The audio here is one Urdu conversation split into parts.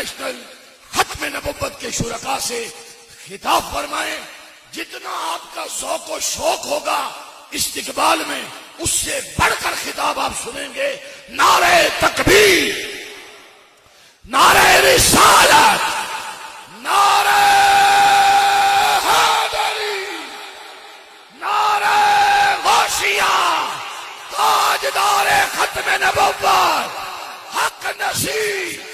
انٹرنیشنل ختم نبوت کے شرکاء سے خطاب فرمائیں. جتنا آپ کا ذوق و شوق ہوگا استقبال میں، اس سے بڑھ کر خطاب آپ سنیں گے. نعرہ تکبیر، نعرہ رسالت، نعرہ حیدری، نعرہ غوثیہ، تاجدار ختم نبوت، حق نصیب.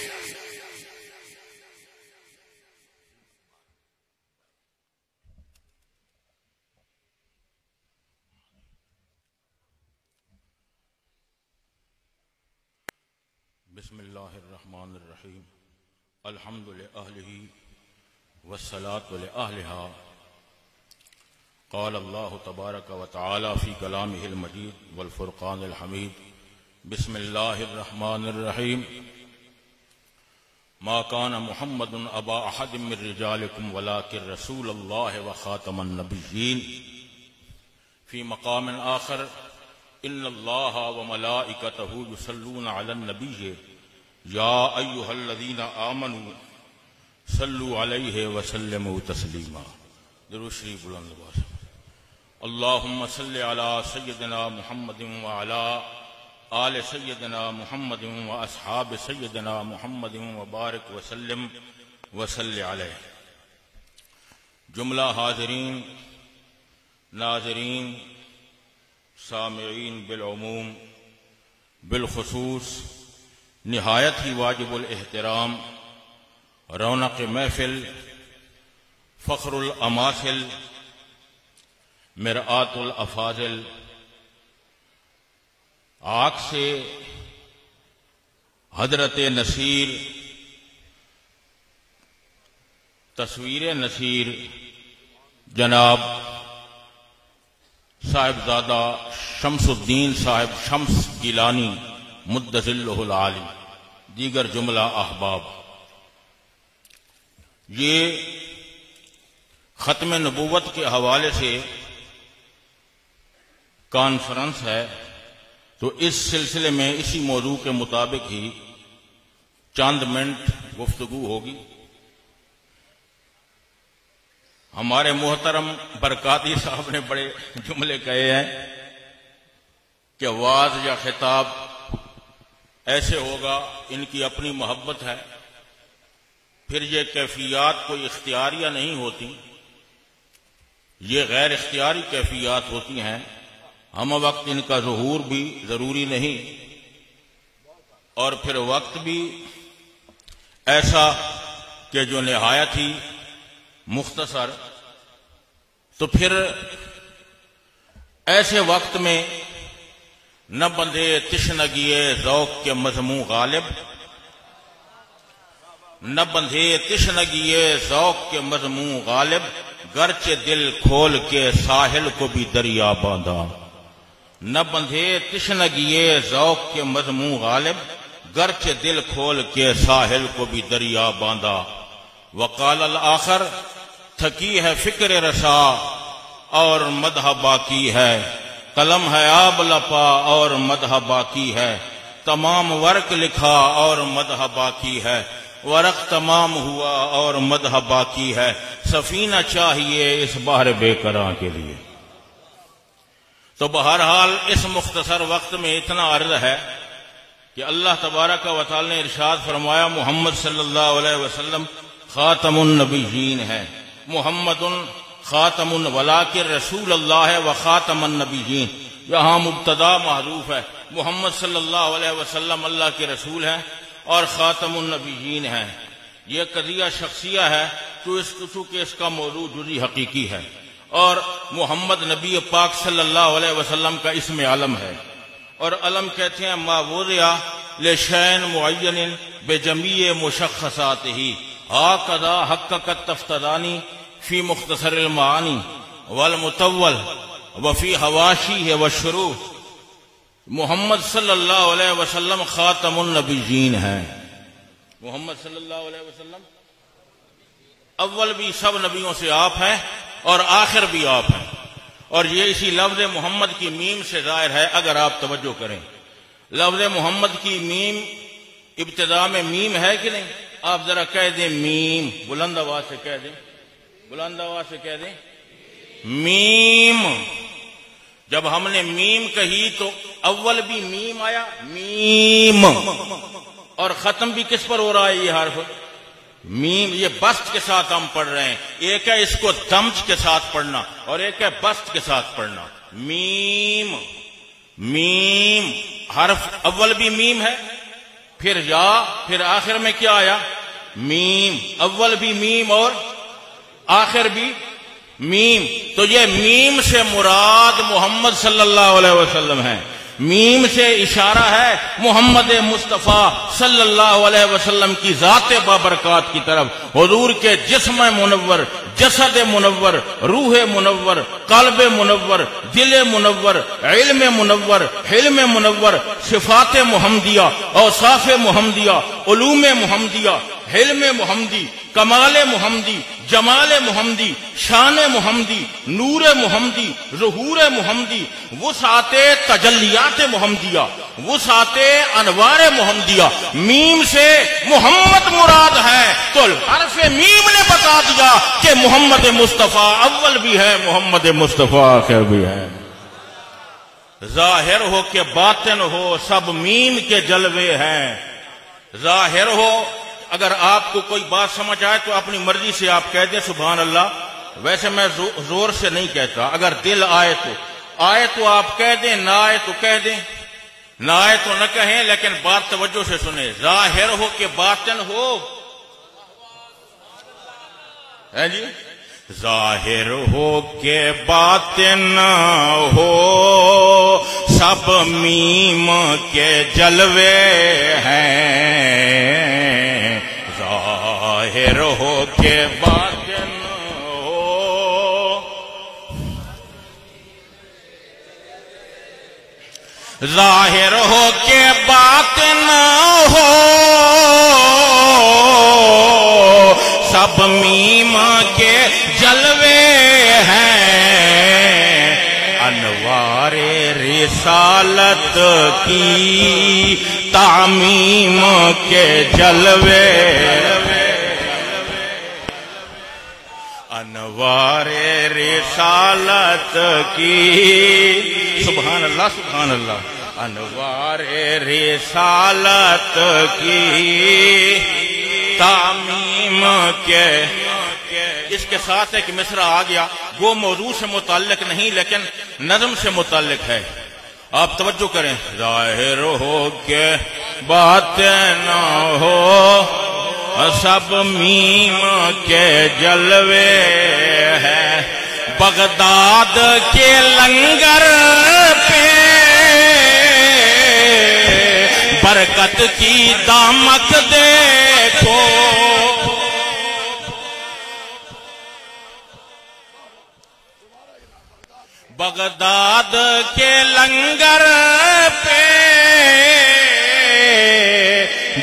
بسم اللہ الرحمن الرحیم. الحمد لأہلہ والصلاة لأہلہا. قال اللہ تبارک و تعالی فی کلامہ المجید والفرقان الحمید. بسم اللہ الرحمن الرحیم. ما کان محمد ابا احد من رجالکم ولکن رسول اللہ وخاتم النبیین. فی مقام آخر ان اللہ وملائکتہ یصلون علی النبی یا ایھا الذین آمنوا صلوا علیہ وسلموا تسلیما. درود شریف بلند آواز. اللہم صل علی سیدنا محمد وعلی آل سیدنا محمد واصحاب سیدنا محمد وبارک وسلم وصل علیہ. جملہ حاضرین، ناظرین، سامعین بالعموم، بالخصوص نہایت ہی واجب الاحترام، رونق محفل، فخر الاماثل، مرآت الافاضل، آنکھ سے حضرت نصیر، تصویر نصیر جناب صاحبزادہ شمس الدین صاحب شمس گیلانی مدظلہ العالی، دیگر جملہ احباب، یہ ختم نبوت کے حوالے سے کانفرنس ہے، تو اس سلسلے میں اسی موضوع کے مطابق ہی چند منٹ گفتگو ہوگی. ہمارے محترم برکاتی صاحب نے بڑے جملے کہے ہیں کہ وعظ یا خطاب ایسے ہوگا، ان کی اپنی محبت ہے، پھر یہ کیفیات کوئی اختیاریہ نہیں ہوتی، یہ غیر اختیاری کیفیات ہوتی ہیں. ہم وقت ان کا ظہور بھی ضروری نہیں، اور پھر وقت بھی ایسا کہ جو نہایت ہی مختصر. تو پھر ایسے وقت میں نہ بندھے تشنگی ذوق کے مضموں غالب، نہ بندھے تشنگی ذوق کے مضموں غالب، گرچہ دل کھول کے ساحل کو بھی دریا باندھا. نہ بندھے تشنگی ذوق کے مضموں غالب، گرچہ دل کھول کے ساحل کو بھی دریا باندھا. وقال الآخر، تھکی ہے فکر رسا اور مدح باقی ہے، قلم ہے آب لپا اور مدح باقی ہے، تمام ورق لکھا اور مدح باقی ہے، ورق تمام ہوا اور مدح باقی ہے، سفینہ چاہیے اس بحر بے کراں کے لیے. تو بہرحال اس مختصر وقت میں اتنا عرض ہے کہ اللہ تبارک و تعالی نے ارشاد فرمایا محمد صلی اللہ علیہ وسلم خاتم النبیین ہے. محمد خاتم ولیکن رسول اللہ و خاتم النبیین، یہاں مبتدا محذوف ہے. محمد صلی اللہ علیہ وسلم اللہ کے رسول ہیں اور خاتم النبیین ہیں. یہ قضیہ شخصیہ ہے چونکہ اس کا موضوع جزئی حقیقی ہے، اور محمد نبی پاک صلی اللہ علیہ وسلم کا اسم علم ہے، اور علم کہتے ہیں ما وضع لشین معین بجمیع مشخصاتہ، ہاکذا حققت تفتدانی فی مختصر المعانی والمطول وفی حواشیہ والشروح. محمد صلی اللہ علیہ وسلم خاتم النبیین ہیں. محمد صلی اللہ علیہ وسلم اول بھی سب نبیوں سے آپ ہیں اور آخر بھی آپ ہیں، اور یہ اسی لفظ محمد کی میم سے ظاہر ہے. اگر آپ توجہ کریں، لفظ محمد کی میم ابتدا میں میم ہے کہ نہیں؟ آپ ذرا کہہ دیں میم، بلند آواز سے کہہ دیں، بلند آواز سے کہہ دیں میم۔ جب ہم نے میم کہی تو اول بھی میم آیا، میم، اور ختم بھی کس پر ہو رہا ہے یہ حرف؟ میم۔ یہ بست کے ساتھ ہم پڑھ رہے ہیں، ایک ہے اس کو دمج کے ساتھ پڑھنا اور ایک ہے بست کے ساتھ پڑھنا۔ میم، میم، حرف اول بھی میم ہے، پھر یا، پھر آخر میں کیا آیا؟ میم۔ اول بھی میم اور آخر بھی میم۔ تو یہ میم سے مراد محمد صلی اللہ علیہ وسلم ہے، میم سے اشارہ ہے محمد مصطفیٰ صلی اللہ علیہ وسلم کی ذات بابرکات کی طرف، حضور کے جسم منور، جسد منور، روح منور، قلب منور، دل منور، علم منور، حلم منور، صفات محمدیہ، اوصاف محمدیہ، علوم محمدیہ، حلم محمدی، کمال محمدی، جمال محمدی، شان محمدی، نور محمدی، ظہور محمدی، وسعت تجلیات محمدیہ، وسعت انوار محمدیہ۔ میم سے محمد مراد ہے تو حرف میم نے بتا دیا کہ محمد مصطفیٰ اول بھی ہے، محمد مصطفیٰ آخر بھی ہے۔ ظاہر ہو کہ باطن ہو سب میم کے جلوے ہیں۔ ظاہر ہو، اگر آپ کو کوئی بات سمجھ آئے تو اپنی مرضی سے آپ کہہ دیں سبحان اللہ، ویسے میں زور سے نہیں کہتا، اگر دل آئے تو آپ کہہ دیں، نہ آئے تو کہہ دیں، نہ آئے تو نہ کہیں، لیکن بات توجہ سے سنیں۔ ظاہر ہو کہ باطن ہو، ہے جی، ظاہر ہو کہ باطن ہو سب میم کے جلوے ہیں، ظاہر ہو کہ باطن ہو، ظاہر ہو کہ باطن ہو سب میم کے جلوے ہیں، انوار رسالت کی تعمیم کے جلوے، انوار رسالت کی، سبحان اللہ سبحان اللہ، انوار رسالت کی تعمیم کے۔ اس کے ساتھ ایک مصرع آ گیا، وہ موضوع سے متعلق نہیں لیکن نظم سے متعلق ہے، آپ توجہ کریں۔ ظاہر ہو کہ باطن ہو سب میم کے جلوے ہیں، بغداد کے لنگر پہ برکت کی دامک دیکھو، بغداد کے لنگر پہ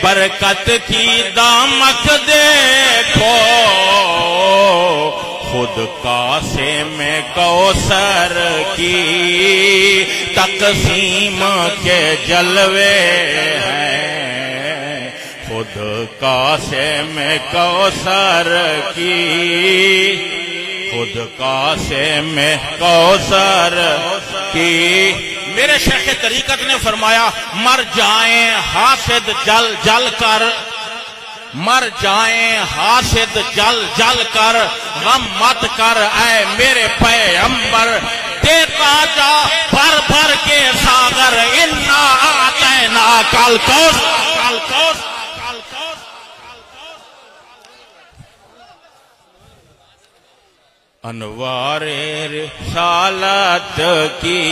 برکت کی دامک دیکھو، خود کاسے میں کوثر کی تقسیم کے جلوے ہیں، خود کاسے میں کوثر کی، خود کاسے میں کوثر کی۔ میرے شیخ طریقت نے فرمایا مر جائیں حاسد جل جل کر، مر جائیں حاسد جل جل کر، غم مت کر اے میرے پیغمبر، دیتا جا بھر بھر کے ساغر، انا اعطیناک الکوثر۔ انوار رسالت کی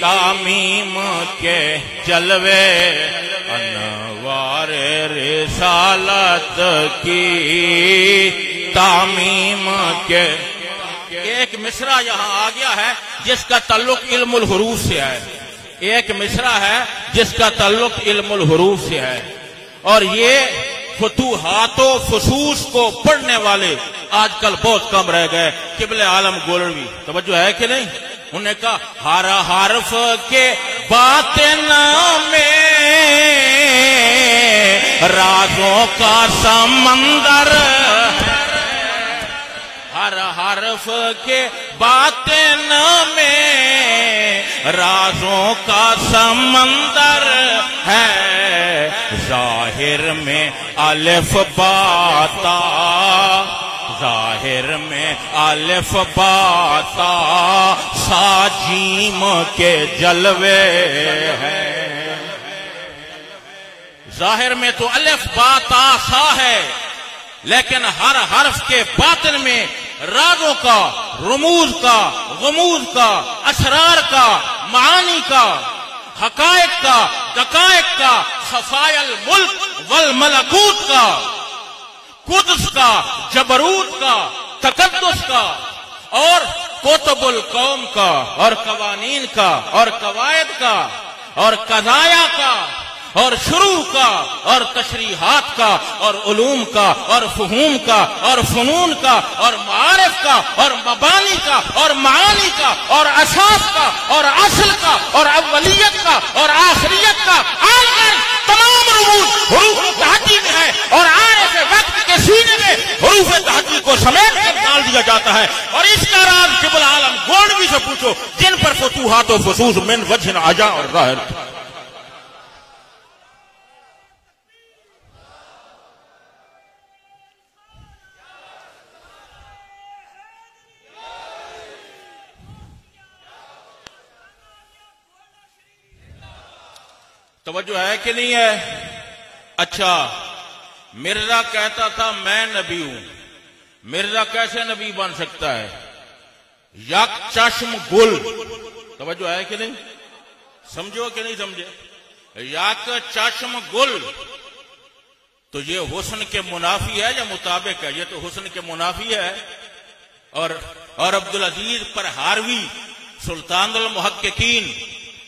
تعمیم کے جلوے، انوار رسالت کی تعمیم کے۔ ایک مصرع یہاں آ گیا ہے جس کا تعلق علم الحروف سے ہے، ایک مصرع ہے جس کا تعلق علم الحروف سے ہے، اور یہ فتوحات و فصوص کو پڑھنے والے آج کل بہت کم رہ گئے۔ قبلہ عالم گولڑوی توجہ ہے کہ نہیں؟ انہوں نے کہا ہر حرف کے باطن میں رازوں کا سمندر، ہر حرف کے باطن میں رازوں کا سمندر ہے، ظاہر میں الف با تا، ظاہر میں الف با تا سا جیم کے جلوے ہیں۔ ظاہر میں تو الف با تا سا ہے، لیکن ہر حرف کے باطن میں رازوں کا، رموز کا، غموز کا، اسرار کا، معانی کا، حقائق کا، دقائق کا، خفایا الملک والملکوت کا، قدس کا، جبروت کا، تقدس کا، اور کتب القوم کا، اور قوانین کا، اور قواعد کا، اور قضایا کا، اور شروع کا، اور تشریحات کا، اور علوم کا، اور فہوم کا، اور فنون کا، اور معارف کا، اور مبانی کا، اور معانی کا، اور اساس کا، اور اصل کا، اور اولیت کا، اور آخریت کا، تمام رموز حروف تہجی میں ہے، اور عارف وقت کے سینے میں حروف تہجی کو سمیٹ کر ڈال دیا جاتا ہے۔ اور اس کا راز قبل عالم گولڈوی سے پوچھو، جن پر فتوحات و فصوص من وجہ عجا اور ظاہر تھا۔ توجہ ہے کہ نہیں ہے؟ اچھا، مرزا کہتا تھا میں نبی ہوں، مرزا کیسے نبی بن سکتا ہے؟ یک چشم گل، توجہ ہے کہ نہیں؟ سمجھو کہ نہیں سمجھے؟ یک چشم گل، تو یہ حسن کے منافی ہے یا مطابق ہے؟ یہ تو حسن کے منافی ہے۔ اور عبدالعزیز پرہاروی سلطان المحققین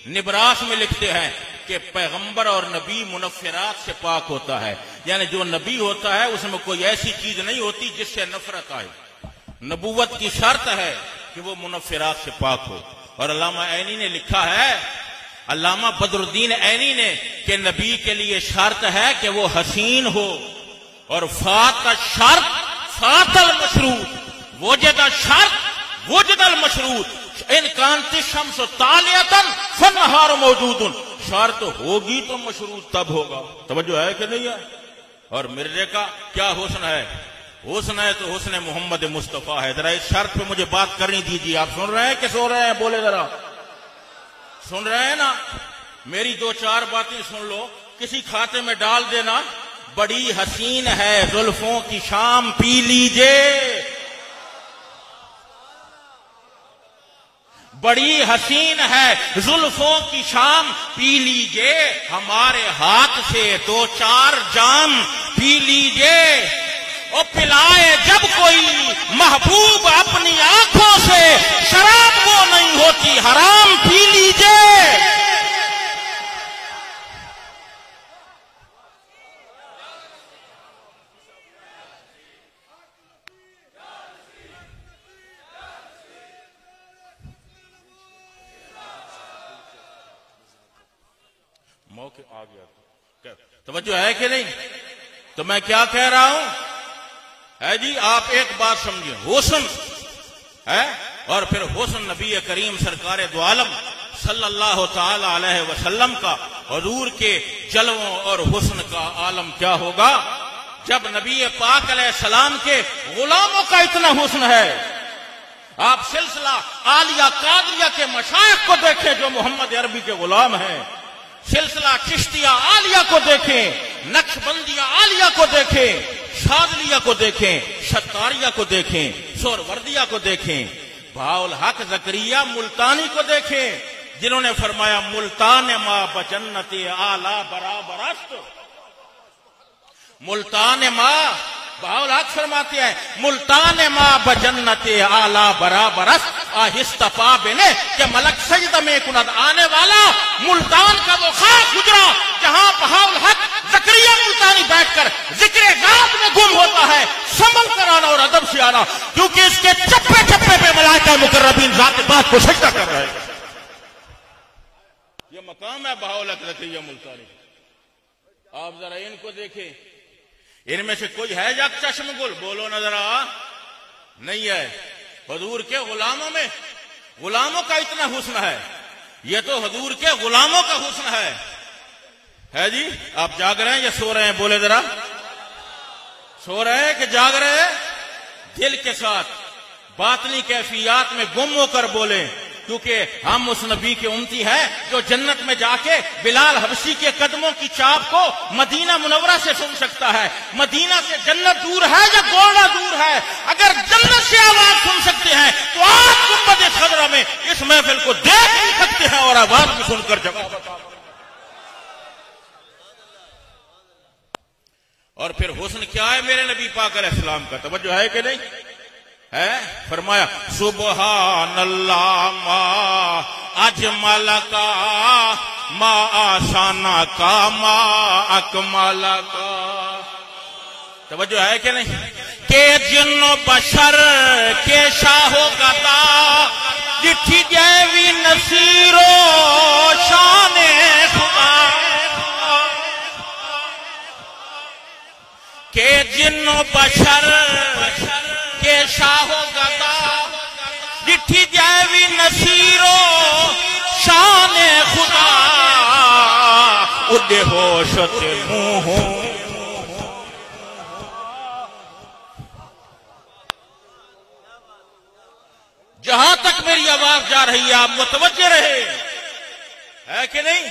نبراس میں لکھتے ہیں کہ پیغمبر اور نبی منفرات سے پاک ہوتا ہے، یعنی جو نبی ہوتا ہے اس میں کوئی ایسی چیز نہیں ہوتی جس سے نفرت آئے۔ نبوت کی شرط ہے کہ وہ منفرات سے پاک ہو۔ اور علامہ عینی نے لکھا ہے، علامہ بدر الدین عینی نے، کہ نبی کے لیے شرط ہے کہ وہ حسین ہو، اور فات الشرط فات المشروط، وجد الشرط وجد المشروط، ان کانت الشمس طالعۃ فالنہار موجود، شرط ہوگی تو مشروط تب ہوگا۔ توجہ ہے کہ نہیں ہے؟ اور مرزے کا کیا حسن ہے؟ حسن ہے تو حسن محمد مصطفیٰ ہے۔ ذرا اس شرط پہ مجھے بات کرنی دیجیے۔ آپ سن رہے ہیں کہ سو رہے ہیں؟ بولے ذرا، سن رہے ہیں نا؟ میری دو چار باتیں سن لو، کسی کھاتے میں ڈال دینا، بڑی حسین ہے زلفوں کی شام پی لیجئے، بڑی حسین ہے زلفوں کی شام پی لیجئے، ہمارے ہاتھ سے دو چار جام پی لیجئے، اور پلائے جب کوئی محبوب اپنی آنکھوں سے، شراب وہ نہیں ہوتی حرام پی لیجئے۔ موقع آ گیا، توجہ ہے کہ نہیں؟ تو میں کیا کہہ رہا ہوں ہے جی، آپ ایک بات سمجھیں، حسن ہے، اور پھر حسن نبی کریم سرکار دو عالم صلی اللہ تعالی علیہ وسلم کا، حضور کے جلووں اور حسن کا عالم کیا ہوگا جب نبی پاک علیہ السلام کے غلاموں کا اتنا حسن ہے۔ آپ سلسلہ عالیہ قادریہ کے مشائخ کو دیکھیں جو محمد عربی کے غلام ہیں، سلسلہ چشتیہ عالیہ کو دیکھیں، نقشبندیہ عالیہ کو دیکھیں، شاذلیہ کو دیکھیں، ستاریہ کو دیکھیں، سہروردیہ کو دیکھیں، بہاء الحق زکریا ملتانی کو دیکھیں، جنہوں نے فرمایا ملتان ما بجنت اعلی برابر است، ملتان ما، بہاء الحق فرماتے ہیں ملتان ما بجنت اعلی برابر است، آہستہ پا بنے کہ ملک سجدہ میں کند آنے والا ملتان کا وہ خاص گزرا جہاں بہاء الحق زکریا ملتانی بیٹھ کر ذکر غیب میں گم ہوتا ہے، سنبھل کر آنا اور ادب سے آنا، کیونکہ اس کے چپے چپے پہ ملائکہ مقربین ذات بات کو سجدہ کر رہے ہیں۔ یہ مقام ہے بہاء الحق زکریا ملتانی۔ آپ ذرا ان کو دیکھیں، ان میں سے کوئی ہے جا چشم گل؟ بولو نظر آ نہیں ہے۔ حضور کے غلاموں میں غلاموں کا اتنا حسن ہے، یہ تو حضور کے غلاموں کا حسن ہے جی۔ آپ جاگ رہے ہیں یا سو رہے ہیں؟ بولے ذرا، سو رہے ہیں کہ جاگ رہے ہیں؟ دل کے ساتھ باطنی کیفیات میں گم ہو کر بولیں، کیونکہ ہم اس نبی کے امتی ہیں جو جنت میں جا کے بلال حبشی کے قدموں کی چاپ کو مدینہ منورہ سے سن سکتا ہے۔ مدینہ سے جنت دور ہے یا گوڑا دور ہے؟ اگر جنت سے آواز سن سکتے ہیں تو آپ گنبد خضرا میں اس محفل کو دیکھ نہیں سکتے ہیں اور آواز بھی سن کر جواب بتا۔ اور پھر حسن کیا ہے میرے نبی پاک علیہ السلام کا؟ توجہ ہے کہ نہیں ہے؟ فرمایا سبحان اللہ ما اجمل کا ما آسانا کا ما اکمل کا۔ توجہ ہے کہ نہیں؟ کہ جن و بشر کے شاہ و گدا جٹھی جیوی نصیر و شان خدا، کہ جن و بشر کے شاہ و گدا جٹھی جیوی نصیر و شان خدا، اڈے ہوش تے منہ جہاں تک میری آواز جا رہی ہے آپ متوجہ رہے، ہے کہ نہیں؟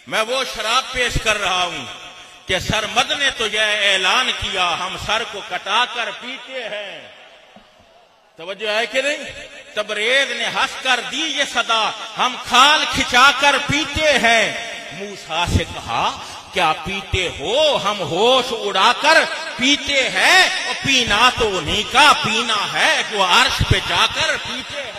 میں وہ شراب پیش کر رہا ہوں کہ سرمد نے تو یہ اعلان کیا ہم سر کو کٹا کر پیتے ہیں۔ توجہ ہے کہ نہیں؟ تبریز نے ہنس کر دی یہ صدا ہم کھال کھچا کر پیتے ہیں۔ موسیٰ سے کہا کیا پیتے ہو؟ ہم ہوش اڑا کر پیتے ہیں، اور پینا تو انہیں کا پینا ہے جو عرش پہ جا کر پیتے ہیں۔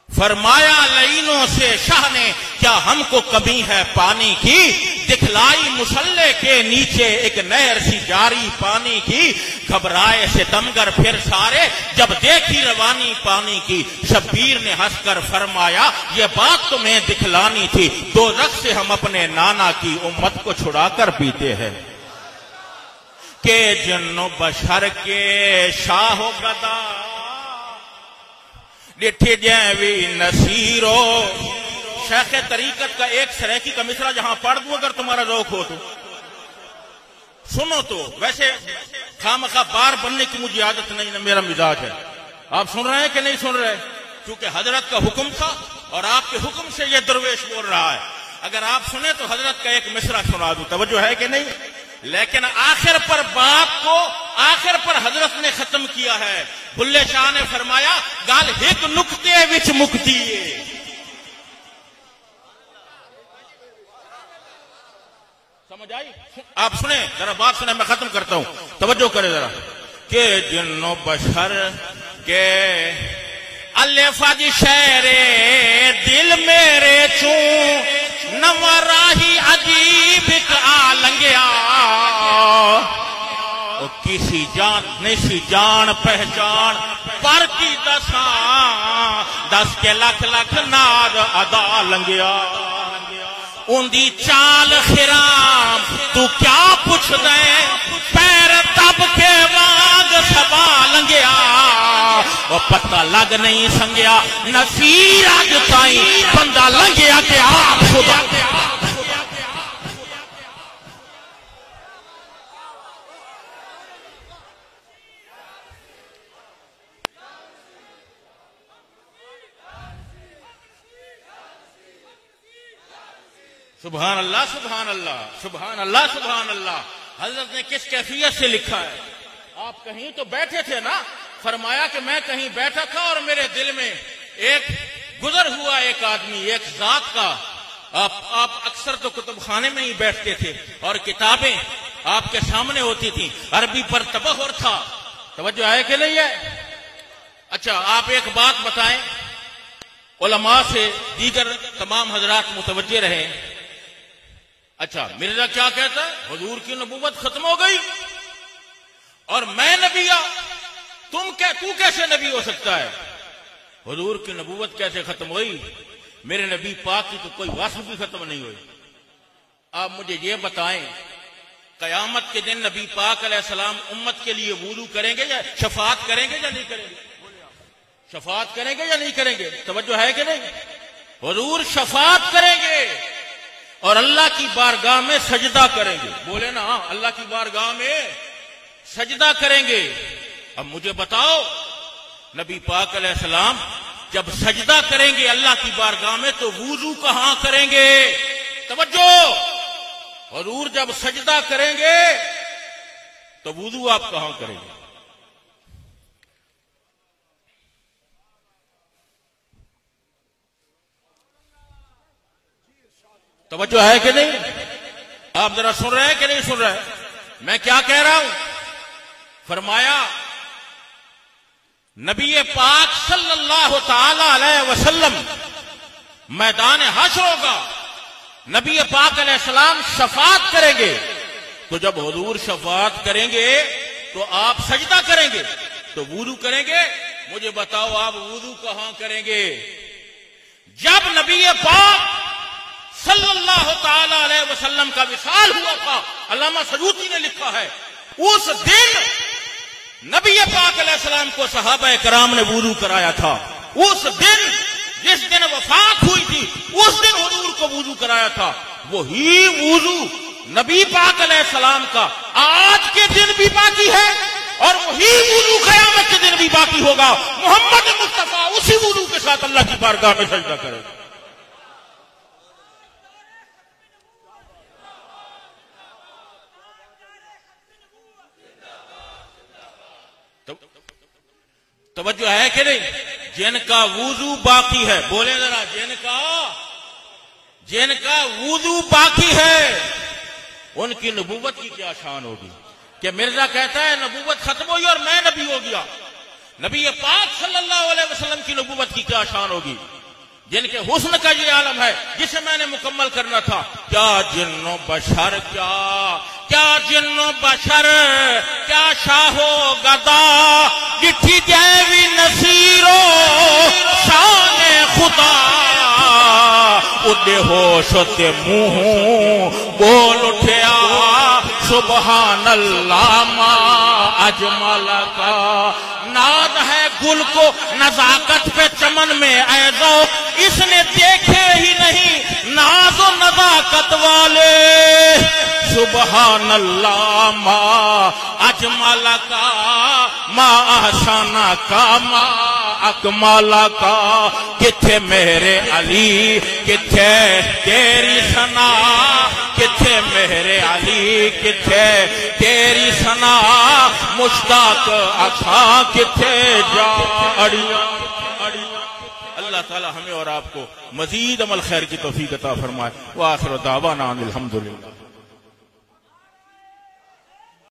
فرمایا لعینوں سے شاہ نے کیا ہم کو کمی ہے پانی کی، دکھلائی مسلح کے نیچے ایک نہر سی جاری پانی کی، گھبرائے ستمگر پھر سارے جب دیکھی روانی پانی کی، شبیر نے ہنس کر فرمایا یہ بات تمہیں دکھلانی تھی، دوزخ سے ہم اپنے نانا کی امت کو چھڑا کر پیتے ہیں۔ کہ جن و بشر کے شاہ و گدا ڈٹھی جیوی نصیرو۔ شیخ طریقت کا ایک سریکی کا مصرع جہاں پڑھ دوں اگر تمہارا ذوق ہو تو سنو، تو ویسے خامخواہ بار بننے کی مجھے عادت نہیں ہے، میرا مزاج ہے۔ آپ سن رہے ہیں کہ نہیں سن رہے؟ کیونکہ حضرت کا حکم تھا اور آپ کے حکم سے یہ درویش بول رہا ہے۔ اگر آپ سنیں تو حضرت کا ایک مصرع سنا دوں، توجہ ہے کہ نہیں؟ لیکن آخر پر بات کو آخر پر حضرت نے ختم کیا ہے۔ بلے شاہ نے فرمایا گال ایک نکتے وچ مکتی ہے۔ سمجھ آئی؟ آپ سنیں ذرا بات سنیں، میں ختم کرتا ہوں، توجہ کریں ذرا۔ کہ جن و بشر کے الفاظ شعر دل میرے چوں نوراہی عجیب کا لنگیا، کسی جان نشی جان پہچان پر کی دساں، دس کے لکھ لکھ ناد ادا لنگیا، اندی چال خرام تو کیا پوچھ دیں، پیر تب کے وانگ سبا لنگیا، وہ پتہ لگ نہیں سنگیا نصیر اج تائیں بندہ لنگیا کہ آپ خدا۔ سبحان اللہ سبحان اللہ سبحان اللہ سبحان اللہ۔ حضرت نے کس کیفیت سے لکھا ہے؟ آپ کہیں تو بیٹھے تھے نا، فرمایا کہ میں کہیں بیٹھا تھا اور میرے دل میں ایک گزر ہوا ایک آدمی، ایک ذات کا۔ آپ اکثر تو کتب خانے میں ہی بیٹھتے تھے اور کتابیں آپ کے سامنے ہوتی تھیں، عربی پر تبحر تھا، توجہ ہے کہ نہیں ہے؟ اچھا آپ ایک بات بتائیں، علماء سے دیگر تمام حضرات متوجہ رہیں۔ اچھا مرزا کیا کہتا ہے؟ حضور کی نبوت ختم ہو گئی، اور میں نبی تو کیسے نبی ہو سکتا ہے؟ حضور کی نبوت کیسے ختم ہوئی؟ میرے نبی پاک کی تو کوئی وصف بھی ختم نہیں ہوئی۔ آپ مجھے یہ بتائیں، قیامت کے دن نبی پاک علیہ السلام امت کے لیے وضو کریں گے یا شفاعت کریں گے یا نہیں کریں گے؟ شفاعت کریں گے یا نہیں کریں گے؟ توجہ ہے کہ نہیں؟ حضور شفاعت کریں گے اور اللہ کی بارگاہ میں سجدہ کریں گے۔ بولے نا، اللہ کی بارگاہ میں سجدہ کریں گے۔ اب مجھے بتاؤ، نبی پاک علیہ السلام جب سجدہ کریں گے اللہ کی بارگاہ میں تو وضو کہاں کریں گے؟ توجہ، حضور جب سجدہ کریں گے تو وضو آپ کہاں کریں گے؟ توجہ ہے کہ نہیں؟ آپ ذرا سن رہے ہیں کہ نہیں سن رہے ہیں؟ میں کیا کہہ رہا ہوں؟ فرمایا نبی پاک صلی اللہ تعالی علیہ وسلم میدان حشر ہوگا، نبی پاک علیہ السلام شفاعت کریں گے، تو جب حضور شفاعت کریں گے تو آپ سجدہ کریں گے تو وضو کریں گے۔ مجھے بتاؤ آپ وضو کہاں کریں گے؟ جب نبی پاک صلی اللہ تعالی علیہ وسلم کا وصال ہوا تھا، علامہ سیوطی نے لکھا ہے، اس دن نبی پاک علیہ السلام کو صحابہ کرام نے وضو کرایا تھا۔ اس دن جس دن وفات ہوئی تھی اس دن حضور کو وضو کرایا تھا۔ وہی وضو نبی پاک علیہ السلام کا آج کے دن بھی باقی ہے اور وہی وضو قیامت کے دن بھی باقی ہوگا۔ محمد مصطفیٰ اسی وضو کے ساتھ اللہ کی بارگاہ میں سجدہ کرے گا۔ توجہ ہے کہ نہیں؟ جن کا وضو باقی ہے، بولے ذرا، جن کا وضو باقی ہے ان کی نبوت کی کیا شان ہوگی؟ کہ مرزا کہتا ہے نبوت ختم ہوئی اور میں نبی ہو گیا، نبی پاک صلی اللہ علیہ وسلم کی نبوت کی کیا شان ہوگی؟ جن کے حسن کا یہ عالم ہے جسے میں نے مکمل کرنا تھا، کیا جن و بشر، کیا جن و بشر، کیا شاہ و گدا، ڈٹھی دیوی نصیرو شان خدا، اڈے ہوش تے منہ بول اٹھیا سبحان اللہ ما اجمل کا، ناز ہے گل کو نزاکت پہ چمن میں اے ذوق، اس نے دیکھے ہی نہیں ناز و نزاکت والے، سبحان اللہ ما اجمل کا ما احسن کا ما اکمل کا، کتھے میرے علی کتھے تیری ثنا، کتھے میرے علی کتھے تیری ثنا، مشتاق اکھاں کتھے جاڑیاں۔ اللہ تعالی ہمیں اور آپ کو مزید عمل خیر کی توفیق عطا فرمائے۔ وآخر دعوانا الحمدللہ۔